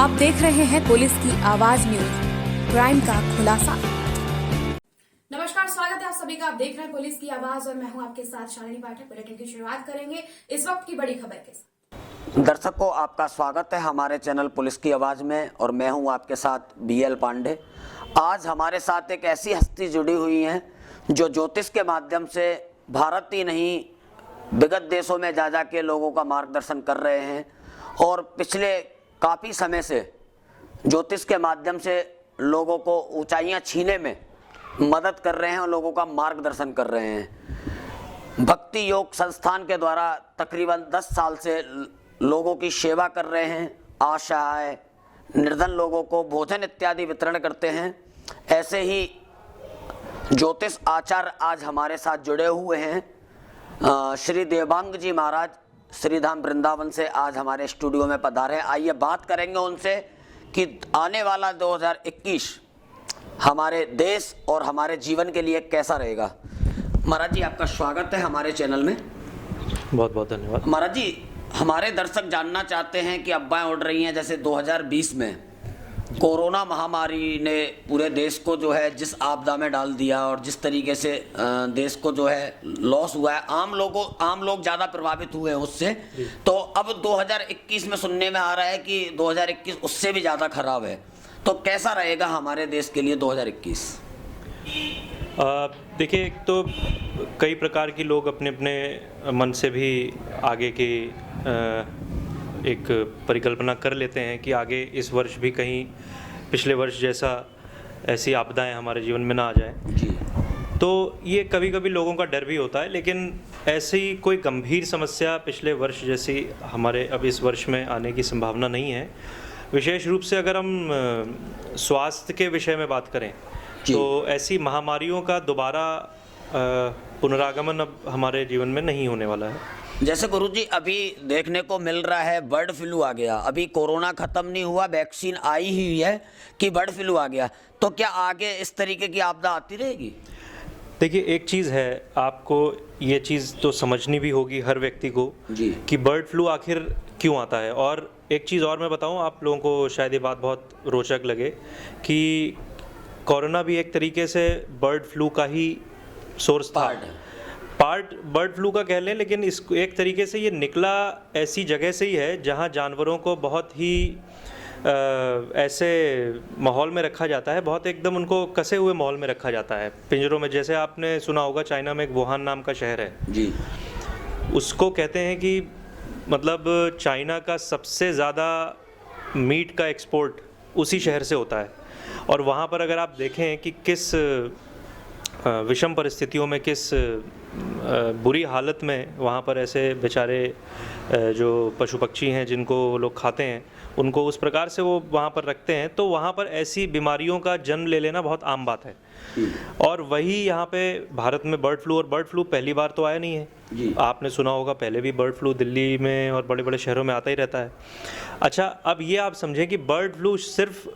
आप देख रहे हैं पुलिस की आवाज न्यूज, क्राइम का खुलासा। नमस्कार, स्वागत है आप सभी का। आप देख रहे हैं पुलिस की आवाज और मैं हूं आपके साथ शालिनी पाठक। बुलेटिन की शुरुआत करेंगे इस वक्त की बड़ी खबर के साथ। दर्शकों, आपका स्वागत है हमारे चैनल पुलिस की आवाज में और मैं हूं आपके साथ BL पांडे। आज हमारे साथ एक ऐसी हस्ती जुड़ी हुई है जो ज्योतिष के माध्यम से भारत ही नहीं विगत देशों में जा के लोगों का मार्गदर्शन कर रहे हैं और पिछले काफ़ी समय से ज्योतिष के माध्यम से लोगों को ऊंचाइयां छीने में मदद कर रहे हैं और लोगों का मार्गदर्शन कर रहे हैं। भक्ति योग संस्थान के द्वारा तकरीबन 10 साल से लोगों की सेवा कर रहे हैं। असहाय निर्धन लोगों को भोजन इत्यादि वितरण करते हैं। ऐसे ही ज्योतिष आचार्य आज हमारे साथ जुड़े हुए हैं। श्री देवांग जी महाराज श्रीधाम वृंदावन से आज हमारे स्टूडियो में पधारे। आइए बात करेंगे उनसे कि आने वाला 2021 हमारे देश और हमारे जीवन के लिए कैसा रहेगा। महाराज जी, आपका स्वागत है हमारे चैनल में। बहुत बहुत धन्यवाद। महाराज जी, हमारे दर्शक जानना चाहते हैं कि अफवाहें उड़ रही हैं जैसे 2020 में कोरोना महामारी ने पूरे देश को जो है जिस आपदा में डाल दिया और जिस तरीके से देश को जो है लॉस हुआ है, आम लोग ज़्यादा प्रभावित हुए हैं उससे। तो अब 2021 में सुनने में आ रहा है कि 2021 उससे भी ज़्यादा खराब है। तो कैसा रहेगा हमारे देश के लिए 2021? देखिए, एक तो कई प्रकार के लोग अपने अपने मन से भी आगे की एक परिकल्पना कर लेते हैं कि आगे इस वर्ष भी कहीं पिछले वर्ष जैसा ऐसी आपदाएं हमारे जीवन में ना आ जाए जी। तो ये कभी कभी लोगों का डर भी होता है, लेकिन ऐसी कोई गंभीर समस्या पिछले वर्ष जैसी हमारे अब इस वर्ष में आने की संभावना नहीं है। विशेष रूप से अगर हम स्वास्थ्य के विषय में बात करें तो ऐसी महामारियों का दोबारा पुनरागमन अब हमारे जीवन में नहीं होने वाला है। जैसे गुरुजी अभी देखने को मिल रहा है बर्ड फ्लू आ गया, अभी कोरोना खत्म नहीं हुआ, वैक्सीन आई ही हुई है कि बर्ड फ्लू आ गया, तो क्या आगे इस तरीके की आपदा आती रहेगी? देखिए, एक चीज़ है, आपको ये चीज़ तो समझनी भी होगी हर व्यक्ति को जी कि बर्ड फ्लू आखिर क्यों आता है। और एक चीज़ और मैं बताऊं, आप लोगों को शायद ये बात बहुत रोचक लगे कि कोरोना भी एक तरीके से बर्ड फ्लू का ही सोर्स था। पार्ट बर्ड फ्लू का कह लें, लेकिन इस एक तरीके से ये निकला ऐसी जगह से ही है जहाँ जानवरों को बहुत ही ऐसे माहौल में रखा जाता है, बहुत एकदम उनको कसे हुए माहौल में रखा जाता है, पिंजरों में। जैसे आपने सुना होगा, चाइना में एक वुहान नाम का शहर है जी, उसको कहते हैं कि मतलब चाइना का सबसे ज़्यादा मीट का एक्सपोर्ट उसी शहर से होता है। और वहाँ पर अगर आप देखें कि किस विषम परिस्थितियों में, किस बुरी हालत में वहाँ पर ऐसे बेचारे जो पशु पक्षी हैं जिनको वो लोग खाते हैं, उनको उस प्रकार से वो वहाँ पर रखते हैं, तो वहाँ पर ऐसी बीमारियों का जन्म ले लेना बहुत आम बात है। और वही यहाँ पे भारत में बर्ड फ्लू, और बर्ड फ्लू पहली बार तो आया नहीं है। आपने सुना होगा पहले भी बर्ड फ्लू दिल्ली में और बड़े बड़े शहरों में आता ही रहता है। अच्छा, अब ये आप समझें कि बर्ड फ्लू सिर्फ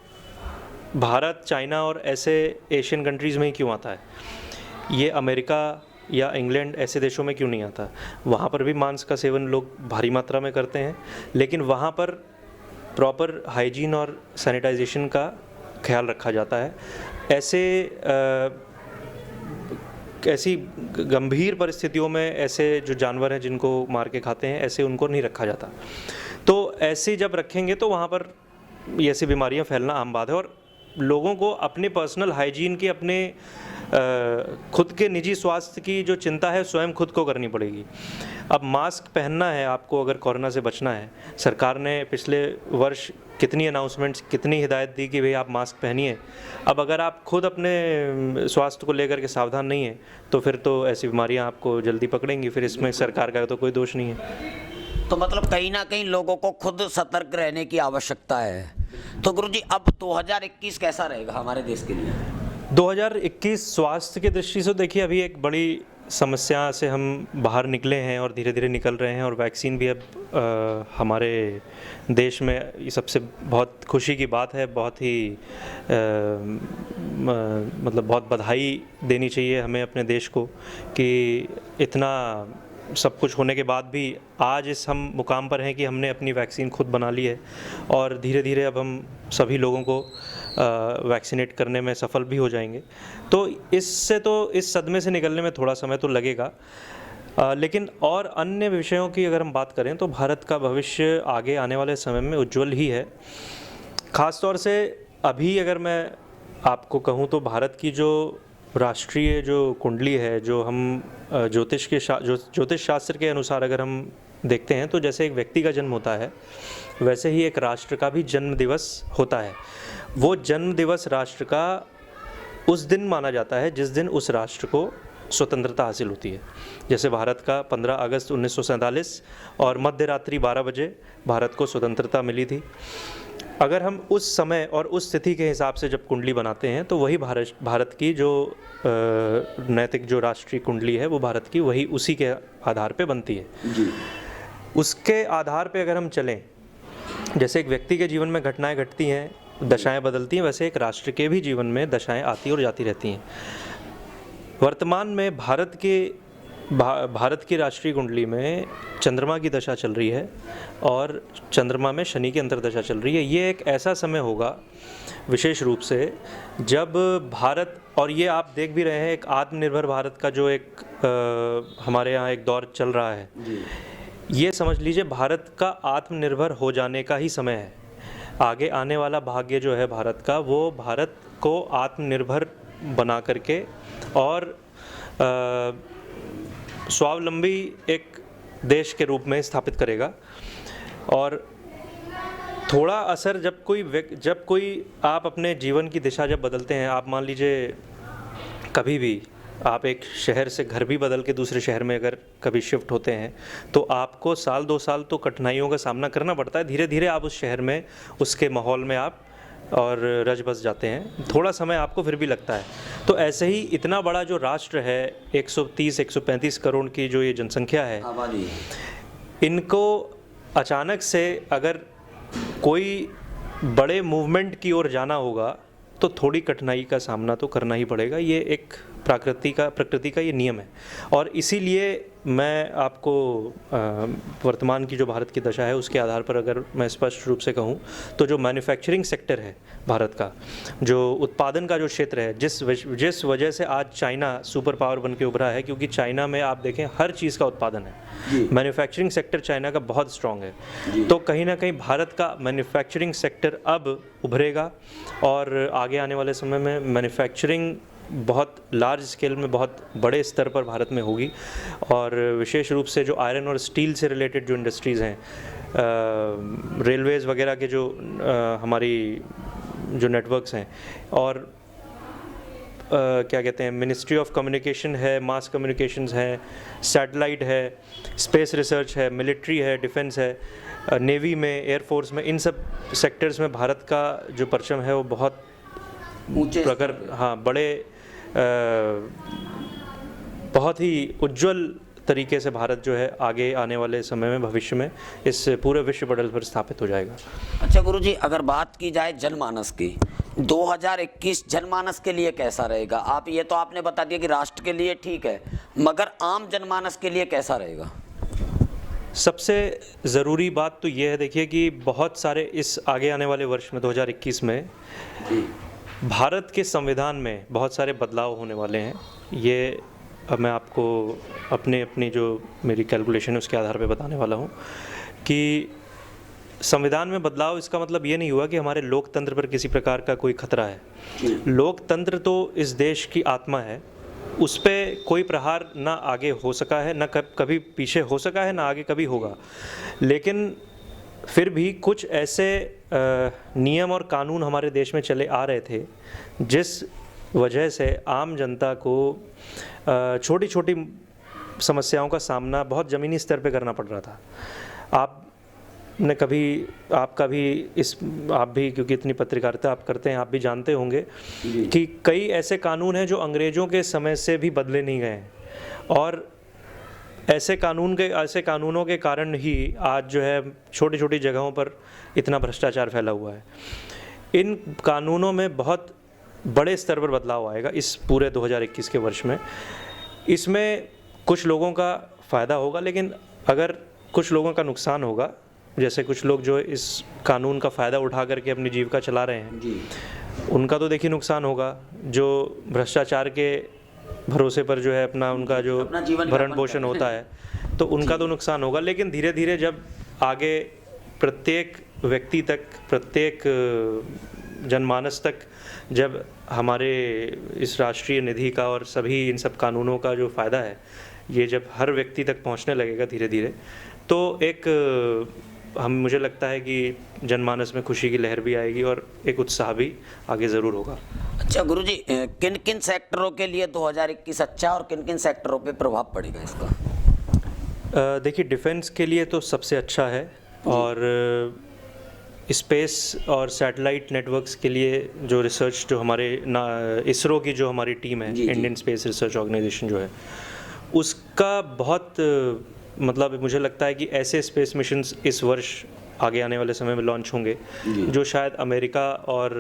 भारत, चाइना और ऐसे एशियन कंट्रीज़ में ही क्यों आता है, ये अमेरिका या इंग्लैंड ऐसे देशों में क्यों नहीं आता। वहाँ पर भी मांस का सेवन लोग भारी मात्रा में करते हैं, लेकिन वहाँ पर प्रॉपर हाइजीन और सैनिटाइजेशन का ख्याल रखा जाता है। ऐसी गंभीर परिस्थितियों में ऐसे जो जानवर हैं जिनको मार के खाते हैं, ऐसे उनको नहीं रखा जाता। तो ऐसे जब रखेंगे तो वहाँ पर ये ऐसी बीमारियाँ फैलना आम बात है। और लोगों को अपने पर्सनल हाइजीन की, अपने खुद के निजी स्वास्थ्य की जो चिंता है स्वयं खुद को करनी पड़ेगी। अब मास्क पहनना है आपको अगर कोरोना से बचना है। सरकार ने पिछले वर्ष कितनी अनाउंसमेंट्स, कितनी हिदायत दी कि भाई आप मास्क पहनिए। अब अगर आप खुद अपने स्वास्थ्य को लेकर के सावधान नहीं हैं तो फिर तो ऐसी बीमारियां आपको जल्दी पकड़ेंगी, फिर इसमें सरकार का तो कोई दोष नहीं है। तो मतलब कहीं ना कहीं लोगों को खुद सतर्क रहने की आवश्यकता है। तो गुरुजी, अब 2021 कैसा रहेगा हमारे देश के लिए? 2021 स्वास्थ्य की दृष्टि से देखिए, अभी एक बड़ी समस्या से हम बाहर निकले हैं और धीरे धीरे निकल रहे हैं, और वैक्सीन भी अब हमारे देश में, ये सबसे बहुत खुशी की बात है। बहुत ही मतलब बहुत बधाई देनी चाहिए हमें अपने देश को कि इतना सब कुछ होने के बाद भी आज इस हम मुकाम पर हैं कि हमने अपनी वैक्सीन खुद बना ली है और धीरे धीरे अब हम सभी लोगों को वैक्सीनेट करने में सफल भी हो जाएंगे। तो इस सदमे से निकलने में थोड़ा समय तो लगेगा, लेकिन और अन्य विषयों की अगर हम बात करें तो भारत का भविष्य आगे आने वाले समय में उज्जवल ही है। ख़ास तौर से अभी अगर मैं आपको कहूँ तो भारत की जो राष्ट्रीय जो कुंडली है, जो हम ज्योतिष शास्त्र के अनुसार अगर हम देखते हैं तो जैसे एक व्यक्ति का जन्म होता है वैसे ही एक राष्ट्र का भी जन्म दिवस होता है। वो जन्म दिवस राष्ट्र का उस दिन माना जाता है जिस दिन उस राष्ट्र को स्वतंत्रता हासिल होती है। जैसे भारत का 15 अगस्त 1947 और मध्य रात्रि 12 बजे भारत को स्वतंत्रता मिली थी। अगर हम उस समय और उस तिथि के हिसाब से जब कुंडली बनाते हैं तो वही भारत की जो नैतिक जो राष्ट्रीय कुंडली है वो भारत की वही उसी के आधार पे बनती है जी। उसके आधार पे अगर हम चलें, जैसे एक व्यक्ति के जीवन में घटनाएं घटती हैं, दशाएं बदलती हैं, वैसे एक राष्ट्र के भी जीवन में दशाएं आती और जाती रहती हैं। वर्तमान में भारत की राष्ट्रीय कुंडली में चंद्रमा की दशा चल रही है और चंद्रमा में शनि की अंतर्दशा चल रही है। ये एक ऐसा समय होगा विशेष रूप से जब भारत, और ये आप देख भी रहे हैं, एक आत्मनिर्भर भारत का जो एक हमारे यहाँ एक दौर चल रहा है, ये समझ लीजिए भारत का आत्मनिर्भर हो जाने का ही समय है। आगे आने वाला भाग्य जो है भारत का, वो भारत को आत्मनिर्भर बना करके और स्वावलंबी एक देश के रूप में स्थापित करेगा। और थोड़ा असर जब कोई आप अपने जीवन की दिशा जब बदलते हैं, आप मान लीजिए कभी भी आप एक शहर से घर भी बदल के दूसरे शहर में अगर कभी शिफ्ट होते हैं तो आपको साल 2 साल तो कठिनाइयों का सामना करना पड़ता है। धीरे धीरे आप उस शहर में, उसके माहौल में आप और रच बस जाते हैं। थोड़ा समय आपको फिर भी लगता है। तो ऐसे ही इतना बड़ा जो राष्ट्र है, 130-135 करोड़ की जो ये जनसंख्या है, इनको अचानक से अगर कोई बड़े मूवमेंट की ओर जाना होगा तो थोड़ी कठिनाई का सामना तो करना ही पड़ेगा। ये एक प्रकृति का ये नियम है। और इसीलिए मैं आपको वर्तमान की जो भारत की दशा है उसके आधार पर अगर मैं स्पष्ट रूप से कहूँ तो जो मैन्युफैक्चरिंग सेक्टर है भारत का, जो उत्पादन का जो क्षेत्र है, जिस वजह से आज चाइना सुपर पावर बन के उभरा है, क्योंकि चाइना में आप देखें हर चीज़ का उत्पादन है। मैन्युफैक्चरिंग सेक्टर चाइना का बहुत स्ट्रॉन्ग है। तो कहीं ना कहीं भारत का मैन्युफैक्चरिंग सेक्टर अब उभरेगा और आगे आने वाले समय में मैन्युफैक्चरिंग बहुत लार्ज स्केल में, बहुत बड़े स्तर पर भारत में होगी। और विशेष रूप से जो आयरन और स्टील से रिलेटेड जो इंडस्ट्रीज़ हैं, रेलवेज़ वगैरह के जो हमारी जो नेटवर्क्स हैं, और क्या कहते हैं, मिनिस्ट्री ऑफ कम्युनिकेशन है, मास कम्युनिकेशंस है, सैटेलाइट है, स्पेस रिसर्च है, मिलिट्री है, डिफेंस है, नेवी में, एयरफोर्स में, इन सब सेक्टर्स में भारत का जो परचम है वो बहुत ऊंचे बड़े बहुत ही उज्जवल तरीके से भारत जो है आगे आने वाले समय में, भविष्य में, इस पूरे विश्व पटल पर स्थापित हो जाएगा। अच्छा गुरुजी, अगर बात की जाए जनमानस की, 2021 जनमानस के लिए कैसा रहेगा? आप ये तो आपने बता दिया कि राष्ट्र के लिए ठीक है, मगर आम जनमानस के लिए कैसा रहेगा? सबसे ज़रूरी बात तो ये है, देखिए कि बहुत सारे इस आगे आने वाले वर्ष में 2021 में भारत के संविधान में बहुत सारे बदलाव होने वाले हैं। ये अब मैं आपको अपनी जो मेरी कैलकुलेशन है उसके आधार पे बताने वाला हूँ कि संविधान में बदलाव, इसका मतलब ये नहीं हुआ कि हमारे लोकतंत्र पर किसी प्रकार का कोई खतरा है। लोकतंत्र तो इस देश की आत्मा है, उस पर कोई प्रहार ना आगे हो सका है, ना कभी पीछे हो सका है, ना आगे कभी होगा। लेकिन फिर भी कुछ ऐसे नियम और कानून हमारे देश में चले आ रहे थे जिस वजह से आम जनता को छोटी छोटी समस्याओं का सामना बहुत ज़मीनी स्तर पे करना पड़ रहा था। आप भी क्योंकि इतनी पत्रकारिता आप करते हैं, आप भी जानते होंगे कि कई ऐसे कानून हैं जो अंग्रेज़ों के समय से भी बदले नहीं गए हैं, और ऐसे कानूनों के कारण ही आज जो है छोटी छोटी जगहों पर इतना भ्रष्टाचार फैला हुआ है। इन कानूनों में बहुत बड़े स्तर पर बदलाव आएगा इस पूरे 2021 के वर्ष में। इसमें कुछ लोगों का फ़ायदा होगा, लेकिन अगर कुछ लोगों का नुकसान होगा, जैसे कुछ लोग जो इस कानून का फ़ायदा उठा करके अपनी जीविका चला रहे हैं जी। उनका तो देखिए नुकसान होगा। जो भ्रष्टाचार के भरोसे पर जो है अपना उनका जो अपना जीवन भरण यापन पोषण करते होता हैं। है तो उनका तो नुकसान होगा, लेकिन धीरे धीरे जब आगे प्रत्येक व्यक्ति तक, प्रत्येक जनमानस तक जब हमारे इस राष्ट्रीय निधि का और सभी इन सब कानूनों का जो फ़ायदा है ये जब हर व्यक्ति तक पहुंचने लगेगा धीरे धीरे, तो एक मुझे लगता है कि जनमानस में खुशी की लहर भी आएगी और एक उत्साह भी आगे ज़रूर होगा। अच्छा गुरुजी, किन किन सेक्टरों के लिए 2021 अच्छा और किन किन सेक्टरों पे प्रभाव पड़ेगा इसका? देखिए, डिफेंस के लिए तो सबसे अच्छा है, और स्पेस और सैटेलाइट नेटवर्क्स के लिए जो रिसर्च जो हमारे इसरो की जो हमारी टीम है, इंडियन स्पेस रिसर्च ऑर्गेनाइजेशन जो है, उसका बहुत मतलब मुझे लगता है कि ऐसे स्पेस मिशंस इस वर्ष आगे आने वाले समय में लॉन्च होंगे जो शायद अमेरिका और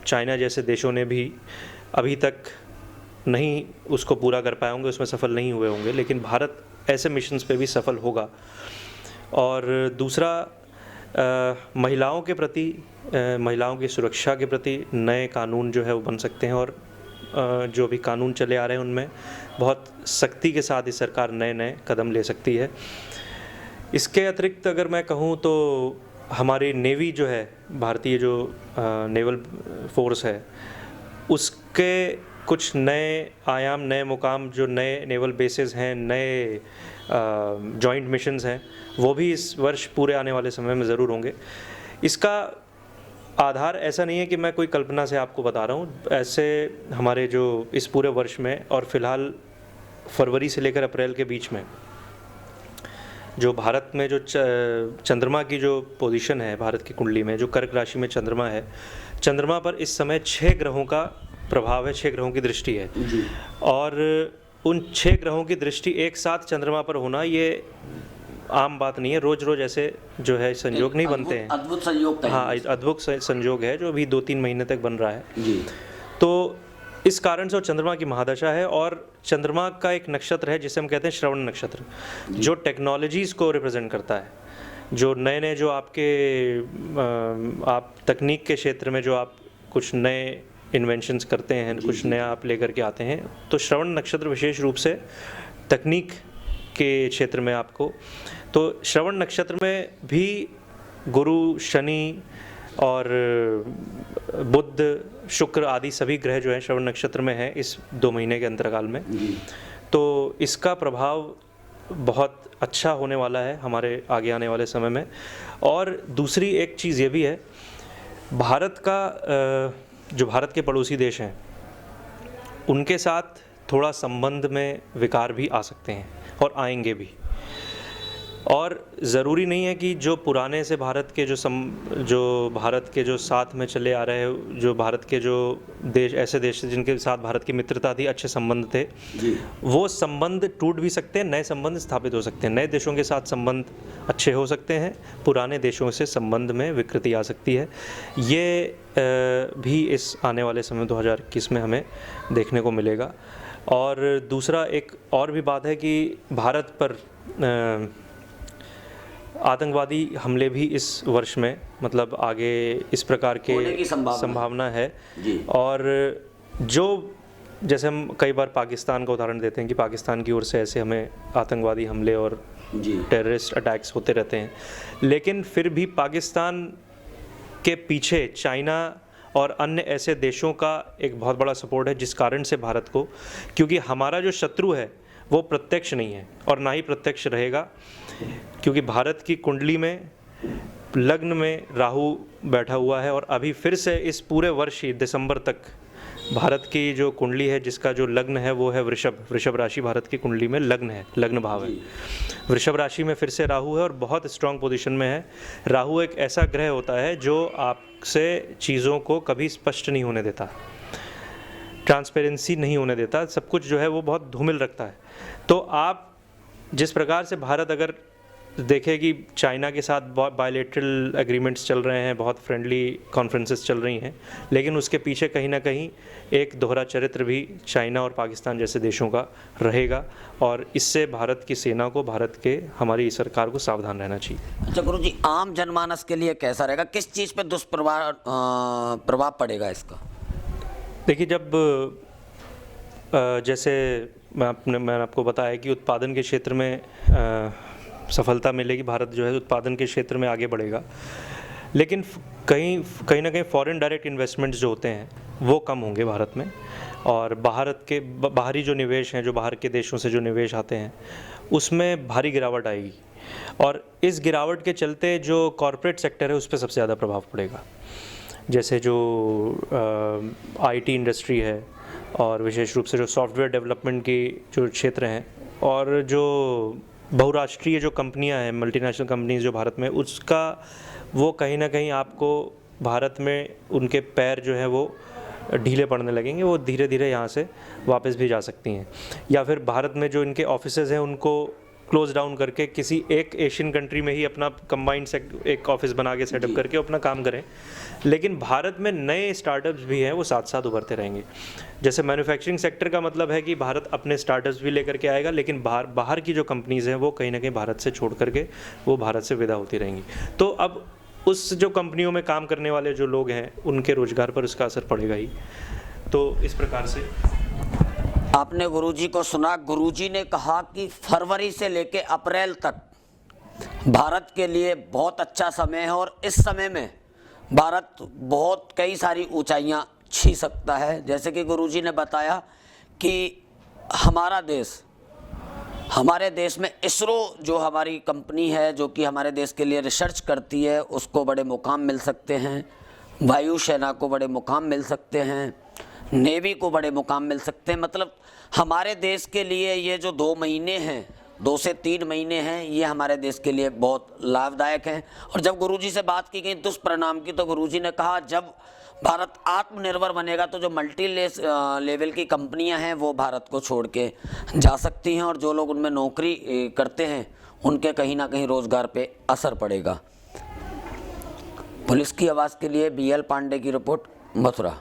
चाइना जैसे देशों ने भी अभी तक नहीं उसको पूरा कर पाए होंगे, उसमें सफल नहीं हुए होंगे, लेकिन भारत ऐसे मिशंस पे भी सफल होगा। और दूसरा, महिलाओं के प्रति, महिलाओं की सुरक्षा के प्रति नए कानून जो है वो बन सकते हैं, और जो भी कानून चले आ रहे हैं उनमें बहुत सख्ती के साथ ही सरकार नए नए कदम ले सकती है। इसके अतिरिक्त अगर मैं कहूँ तो हमारी नेवी जो है, भारतीय जो नेवल फोर्स है, उसके कुछ नए आयाम, नए मुकाम, जो नए नेवल बेसेस हैं, नए जॉइंट मिशंस हैं, वो भी इस वर्ष पूरे आने वाले समय में ज़रूर होंगे। इसका आधार ऐसा नहीं है कि मैं कोई कल्पना से आपको बता रहा हूँ, ऐसे हमारे जो इस पूरे वर्ष में और फिलहाल फरवरी से लेकर अप्रैल के बीच में जो भारत में जो चंद्रमा की जो पोजीशन है भारत की कुंडली में, जो कर्क राशि में चंद्रमा है, चंद्रमा पर इस समय 6 ग्रहों का प्रभाव है, 6 ग्रहों की दृष्टि है जी। और उन 6 ग्रहों की दृष्टि एक साथ चंद्रमा पर होना ये आम बात नहीं है। रोज रोज ऐसे जो है संयोग नहीं बनते हैं। अद्भुत संयोग है। हाँ, अद्भुत संयोग है जो अभी 2-3 महीने तक बन रहा है जी। तो इस कारण से चंद्रमा की महादशा है, और चंद्रमा का एक नक्षत्र है जिसे हम कहते हैं श्रवण नक्षत्र, जो टेक्नोलॉजीज़ को रिप्रेजेंट करता है, जो नए नए जो आपके आप तकनीक के क्षेत्र में जो आप कुछ नए इन्वेंशंस करते हैं, कुछ नया आप लेकर के आते हैं, तो श्रवण नक्षत्र विशेष रूप से तकनीक के क्षेत्र में आपको, तो श्रवण नक्षत्र में भी गुरु, शनि और बुध, शुक्र आदि सभी ग्रह जो हैं श्रवण नक्षत्र में हैं इस 2 महीने के अंतराल में। तो इसका प्रभाव बहुत अच्छा होने वाला है हमारे आगे आने वाले समय में। और दूसरी एक चीज़ ये भी है, भारत का जो भारत के पड़ोसी देश हैं उनके साथ थोड़ा संबंध में विकार भी आ सकते हैं और आएंगे भी, और ज़रूरी नहीं है कि जो पुराने से भारत के जो भारत के जो साथ में चले आ रहे, जो भारत के जो देश, ऐसे देश जिनके साथ भारत की मित्रता थी, अच्छे संबंध थे जी। वो संबंध टूट भी सकते हैं, नए संबंध स्थापित हो सकते हैं, नए देशों के साथ संबंध अच्छे हो सकते हैं, पुराने देशों से संबंध में विकृति आ सकती है। ये भी इस आने वाले समय 2021 में हमें देखने को मिलेगा। और दूसरा एक और भी बात है कि भारत पर आतंकवादी हमले भी इस वर्ष में, मतलब आगे इस प्रकार के संभावना है जी। और जो जैसे हम कई बार पाकिस्तान का उदाहरण देते हैं कि पाकिस्तान की ओर से ऐसे हमें आतंकवादी हमले और टेररिस्ट अटैक्स होते रहते हैं, लेकिन फिर भी पाकिस्तान के पीछे चाइना और अन्य ऐसे देशों का एक बहुत बड़ा सपोर्ट है, जिस कारण से भारत को, क्योंकि हमारा जो शत्रु है वो प्रत्यक्ष नहीं है और ना ही प्रत्यक्ष रहेगा, क्योंकि भारत की कुंडली में लग्न में राहु बैठा हुआ है, और अभी फिर से इस पूरे वर्ष ही दिसंबर तक भारत की जो कुंडली है जिसका जो लग्न है वो है वृषभ राशि, भारत की कुंडली में लग्न है, लग्न भाव है, वृषभ राशि में फिर से राहु है और बहुत स्ट्रांग पोजीशन में है। राहु एक ऐसा ग्रह होता है जो आपसे चीज़ों को कभी स्पष्ट नहीं होने देता, ट्रांसपेरेंसी नहीं होने देता, सब कुछ जो है वो बहुत धूमिल रखता है। तो आप जिस प्रकार से भारत अगर देखें कि चाइना के साथ बहुत बायलैटरल एग्रीमेंट्स चल रहे हैं, बहुत फ्रेंडली कॉन्फ्रेंसेस चल रही हैं, लेकिन उसके पीछे कहीं ना कहीं एक दोहरा चरित्र भी चाइना और पाकिस्तान जैसे देशों का रहेगा, और इससे भारत की सेना को, भारत के हमारी सरकार को सावधान रहना चाहिए। अच्छा गुरुजी, आम जनमानस के लिए कैसा रहेगा, किस चीज़ पे प्रभाव पड़ेगा इसका? देखिए, जब जैसे मैंने आपको बताया कि उत्पादन के क्षेत्र में सफलता मिलेगी, भारत जो है उत्पादन के क्षेत्र में आगे बढ़ेगा, लेकिन कहीं ना कहीं फॉरेन डायरेक्ट इन्वेस्टमेंट्स जो होते हैं वो कम होंगे भारत में, और भारत के बाहरी जो निवेश हैं, जो बाहर के देशों से जो निवेश आते हैं उसमें भारी गिरावट आएगी, और इस गिरावट के चलते जो कॉरपोरेट सेक्टर है उस पर सबसे ज़्यादा प्रभाव पड़ेगा। जैसे जो आईटी इंडस्ट्री है, और विशेष रूप से जो सॉफ्टवेयर डेवलपमेंट की जो क्षेत्र हैं, और जो बहुराष्ट्रीय जो कंपनियां हैं, मल्टीनेशनल कंपनीज जो भारत में, उसका वो कहीं ना कहीं आपको भारत में उनके पैर जो है वो ढीले पड़ने लगेंगे, वो धीरे धीरे यहाँ से वापस भी जा सकती हैं, या फिर भारत में जो इनके ऑफिसेज़ हैं उनको क्लोज डाउन करके किसी एक एशियन कंट्री में ही अपना कंबाइंड एक ऑफिस बना के सेटअप करके अपना काम करें। लेकिन भारत में नए स्टार्टअप्स भी हैं, वो साथ साथ उभरते रहेंगे। जैसे मैन्युफैक्चरिंग सेक्टर का मतलब है कि भारत अपने स्टार्टअप्स भी लेकर के आएगा, लेकिन बाहर की जो कंपनीज़ हैं वो कहीं ना कहीं भारत से छोड़ करके वो भारत से विदा होती रहेंगी। तो अब उस जो कंपनियों में काम करने वाले जो लोग हैं उनके रोजगार पर उसका असर पड़ेगा ही। तो इस प्रकार से आपने गुरुजी को सुना, गुरुजी ने कहा कि फरवरी से लेके अप्रैल तक भारत के लिए बहुत अच्छा समय है, और इस समय में भारत बहुत कई सारी ऊंचाइयां छू सकता है। जैसे कि गुरुजी ने बताया कि हमारे देश में इसरो जो हमारी कंपनी है, जो कि हमारे देश के लिए रिसर्च करती है, उसको बड़े मुकाम मिल सकते हैं, वायुसेना को बड़े मुकाम मिल सकते हैं, नेवी को बड़े मुकाम मिल सकते हैं। मतलब हमारे देश के लिए ये जो 2 महीने हैं, 2 से 3 महीने हैं, ये हमारे देश के लिए बहुत लाभदायक हैं। और जब गुरुजी से बात की गई दुष्परिणाम की, तो गुरुजी ने कहा जब भारत आत्मनिर्भर बनेगा तो जो मल्टी लेवल की कंपनियां हैं वो भारत को छोड़ के जा सकती हैं, और जो लोग उनमें नौकरी करते हैं उनके कहीं ना कहीं रोजगार पे असर पड़ेगा। पुलिस की आवाज़ के लिए BL पांडे की रिपोर्ट, मथुरा।